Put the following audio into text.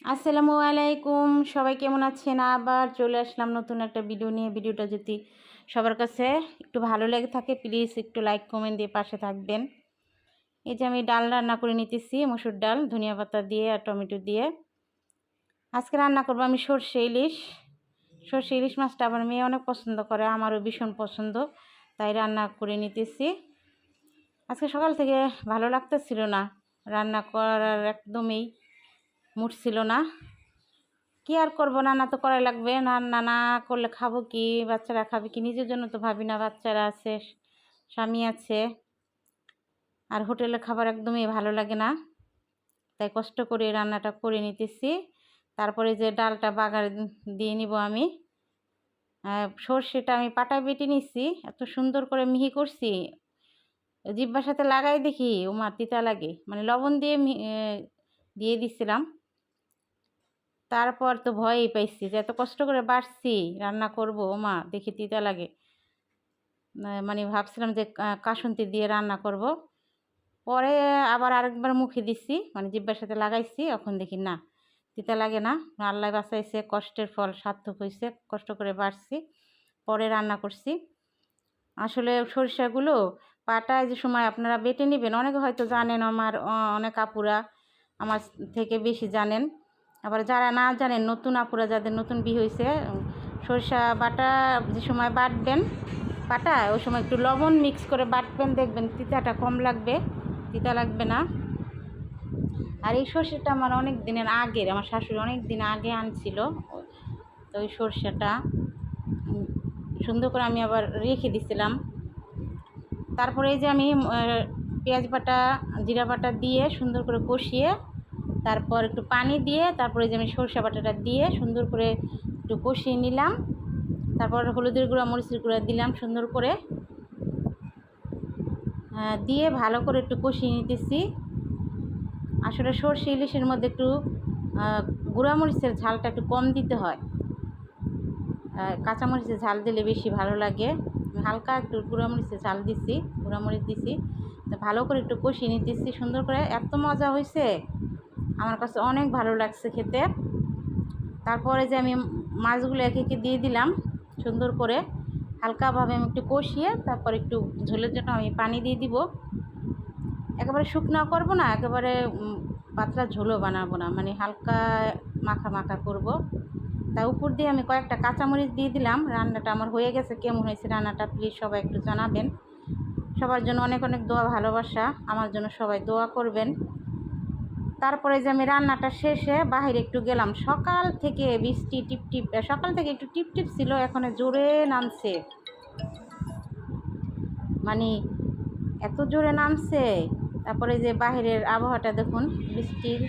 আসসালামু আলাইকুম, সবাই কেমন আছেন? আবার চলে আসলাম নতুন একটা ভিডিও নিয়ে। ভিডিওটা যদি সবার কাছে একটু ভালো লেগে থাকে প্লিজ একটু লাইক কমেন্ট দিয়ে পাশে থাকবেন। এই যে আমি ডাল রান্না করে নিতেছি, মসুর ডাল ধনিয়া পাতা দিয়ে আর টমেটো দিয়ে। আজকে রান্না করবো আমি সর্ষে ইলিশ। সর্ষে ইলিশ মাছটা আমার মেয়ে অনেক পছন্দ করে, আমারও ভীষণ পছন্দ, তাই রান্না করে নিতেছি। আজকে সকাল থেকে ভালো লাগতেছিল না, রান্না করার একদমই মুড ছিল না। কি আর করবো, রান্না তো করাই লাগবে। রান্না না করলে খাবো কি, বাচ্চারা খাবে কি? নিজের জন্য তো ভাবি না, বাচ্চারা আছে, স্বামী আছে, আর হোটেলে খাবার একদমই ভালো লাগে না, তাই কষ্ট করে রান্নাটা করে নিতেছি। তারপরে যে ডালটা বাগার দিয়ে নিব আমি। সর্ষেটা আমি পাটায় বেটে নিছি, এত সুন্দর করে মিহি করছি, জিহ্বার সাথে লাগাই দেখি ওমা তিতা লাগে, মানে লবণ দিয়ে দিয়ে দিছিলাম। তারপর তো ভয়ই পাইছি যে এত কষ্ট করে বাড়ছি, রান্না করব, ওমা দেখি তিতা লাগে। মানে ভাবছিলাম যে কাসুন্তি দিয়ে রান্না করব। পরে আবার আরেকবার মুখে দিছি, মানে জিহ্বার সাথে লাগাইছি, এখন দেখি না তিতা লাগে না। আল্লাহ বাঁচাইছে, কষ্টের ফল সার্থক হয়েছে, কষ্ট করে বাড়ছি, পরে রান্না করছি। আসলে সরিষাগুলো পাটায় যে সময় আপনারা বেটে নেবেন, অনেকে হয়তো জানেন, আমার অনেক আপুরা আমার থেকে বেশি জানেন। আবার যারা না জানেন, নতুন আপুরা যাদের নতুন বিয়ে হয়েছে, সরিষা বাটা যে সময় বাটবেন পাটায়, ওই সময় একটু লবণ মিক্স করে বাটবেন, দেখবেন তিতাটা কম লাগবে, তিতা লাগবে না। আর এই সর্ষেটা আমার অনেক দিনের আগের, আমার শাশুড়ি অনেক দিন আগে আনছিল, তো ওই সর্ষেটা সুন্দর করে আমি আবার রেখে দিছিলাম। তারপরে এই যে আমি পেঁয়াজ বাটা জিরা বাটা দিয়ে সুন্দর করে কষিয়ে, তারপর একটু পানি দিয়ে, তারপরে যে আমি সরষে বাটাটা দিয়ে সুন্দর করে একটু কষিয়ে নিলাম। তারপর হলুদের গুঁড়া মরিচের গুঁড়া দিলাম সুন্দর করে, দিয়ে ভালো করে একটু কষিয়ে নিতেছি। আসলে সর্ষে ইলিশের মধ্যে একটু গুঁড়া মরিচের ঝালটা একটু কম দিতে হয়, কাঁচামরিচের ঝাল দিলে বেশি ভালো লাগে। হালকা একটু গুঁড়ামরিচের ঝাল দিছি, গুঁড়ামরিচ দিছি, তো ভালো করে একটু কষিয়ে নিতেছি সুন্দর করে। এত মজা হয়েছে, আমার কাছে অনেক ভালো লাগছে খেতে। তারপরে যে আমি মাছগুলো একে একে দিয়ে দিলাম সুন্দর করে, হালকাভাবে আমি একটু কষিয়ে, তারপর একটু ঝোলের জন্য আমি পানি দিয়ে দিব। একেবারে শুকনো করব না, একেবারে পাতলা ঝোলও বানাবো না, মানে হালকা মাখা মাখা করব। তা উপর দিয়ে আমি কয়েকটা কাঁচামরিচ দিয়ে দিলাম। রান্নাটা আমার হয়ে গেছে। কেমন হয়েছে রান্নাটা প্লিজ সবাই একটু জানাবেন। সবার জন্য অনেক অনেক দোয়া ভালোবাসা, আমার জন্য সবাই দোয়া করবেন। তারপরে যে আমি রান্নাটা শেষে বাহিরে একটু গেলাম, সকাল থেকে বৃষ্টি টিপটিপ, সকাল থেকে একটু টিপটিপ ছিল, এখন জোরে নামছে, মানে এত জোরে নামছে। তারপরে যে বাহিরের আবহাওয়াটা দেখুন, বৃষ্টির